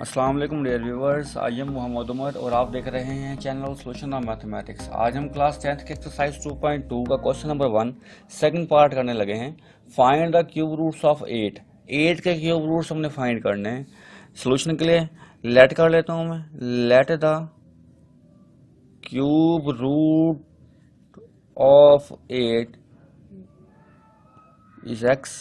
अस्सलाम वालेकुम dear viewers, I am Mohammad Umar और आप देख रहे हैं चैनल सोल्यूशन ऑफ मैथमेटिक्स। आज हम क्लास 10th के एक्सरसाइज 2.2 का क्वेश्चन नंबर 1 सेकंड पार्ट करने लगे हैं। Find the cube roots of 8। 8 के क्यूब रूट्स हमने फाइंड करने हैं। सोल्यूशन के लिए लेट कर लेता हूँ मैं। Let the cube root of 8 is X.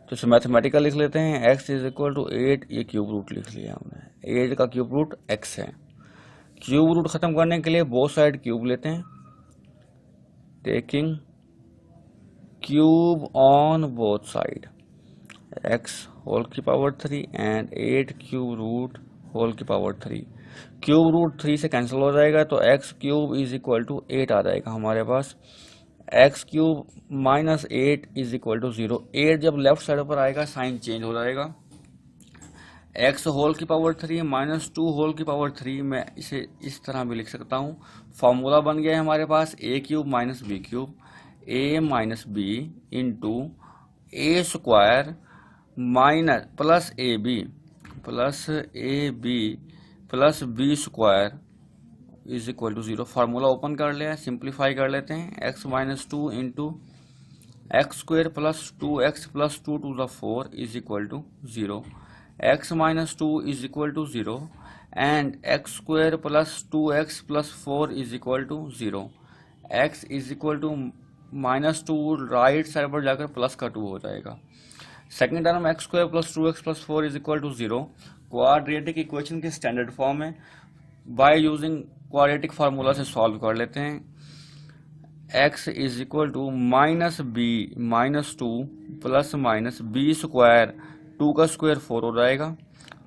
तो इसे मैथमेटिकल लिख लेते हैं। x इज इक्वल टू 8, ये क्यूब रूट लिख लिया हमने। 8 का क्यूब रूट x है। क्यूब रूट खत्म करने के लिए बोथ साइड क्यूब लेते हैं। Taking cube on both side, x whole की power 3 and 8 cube root whole की पावर 3। क्यूब रूट 3 से कैंसिल हो जाएगा तो x cube is equal to 8 आ जाएगा हमारे पास। X cube minus 8 is equal to 0। 8 जब लेफ्ट साइड पर आएगा साइन चेंज हो जाएगा। एक्स होल की पावर 3 माइनस 2 होल की पावर 3, मैं इसे इस तरह भी लिख सकता हूँ। फॉर्मूला बन गया है हमारे पास a cube minus b cube, a minus b into a square minus plus b square is equal to 0। Formula open कर लिया, सिंप्लीफाई कर लेते हैं। X minus 2 into x square plus 2x plus 2 to the 4 is equal to 0। X minus 2 is equal to 0 and x square plus 2x plus 4 is equal to 0। X is equal to minus 2 right side पर जाकर plus का 2 हो जाएगा। Second term X square plus 2x plus 4 is equal to 0 quadratic equation के standard form में by using quadratic formula से solve कर लेते हैं। x is equal to minus B minus 2 plus minus B square, 2 का स्क्वायर 4 हो जाएगा,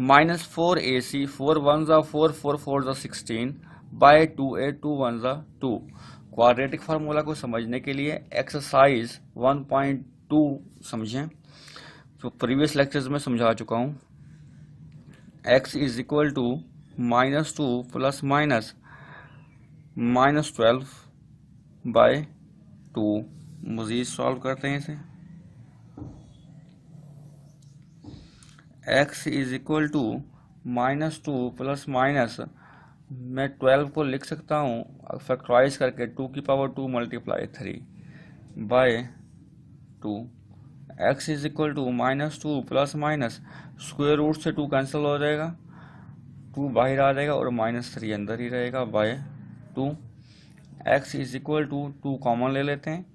minus 4ac, 4 1 जा 4, 4 4 जा 16 बाय 2a, 2 1 जा 2। क्वाड्रेटिक फार्मूला को समझने के लिए एक्सरसाइज 1.2 समझें, तो प्रीवियस लेक्चर्स में समझा चुका हूँ। x is equal to minus 2 plus minus minus 12 by 2। मजीद सॉल्व करते हैं इसे। x is equal to minus 2 plus minus, मैं 12 को लिख सकता हूँ फैक्टराइज करके 2 की power 2 multiply 3 by 2। x is equal to minus 2 plus minus, square root से 2 कैंसिल हो जाएगा, 2 बाहर आ जाएगा और माइनस 3 अंदर ही रहेगा by 2। x is equal to 2 common ले लेते हैं,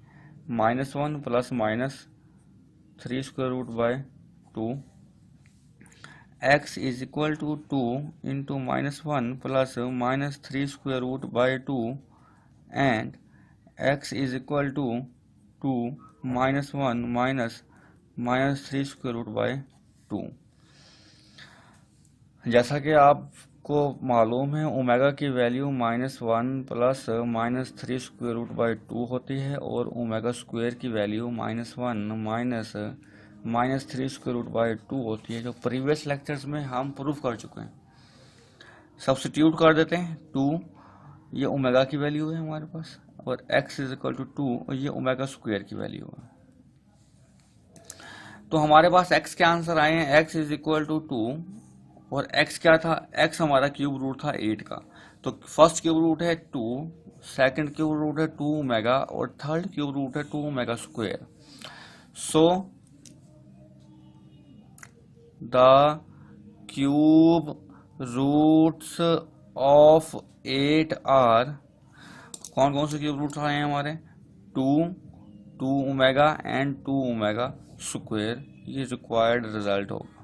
minus 1 plus minus 3 square root by 2। x is equal to 2 into minus 1 plus minus 3 square root by 2 and x is equal to 2 minus 1 minus minus 3 square root by 2। जैसा कि आपको मालूम है omega की value -1 plus -3 square root by 2 होती है और omega square की value -1 minus 3 square root by 2 होती है, जो प्रीवियस लेक्चर्स में हम प्रूफ कर चुके हैं। सब्स्टिट्यूट कर देते हैं। 2 ये ओमेगा की वैल्यू है हमारे पास और x इज इक्वल टू 2 और ये ओमेगा स्क्वायर की वैल्यू है। तो हमारे पास x के आंसर आए हैं। x इज इक्वल टू 2 और x क्या था, x हमारा क्यूब रूट था 8 का, तो फर्स्ट क्यूब रूट है 2, सेकंड क्यूब रूट है 2 ओमेगा और थर्ड क्यूब रूट है 2 omega square. So the cube roots of 8 are, कौन कौन से क्यूब रूट्स आए हैं हमारे, 2 ओमेगा एंड 2 ओमेगा स्क्वायर। ये रिक्वायर्ड रिजल्ट होगा।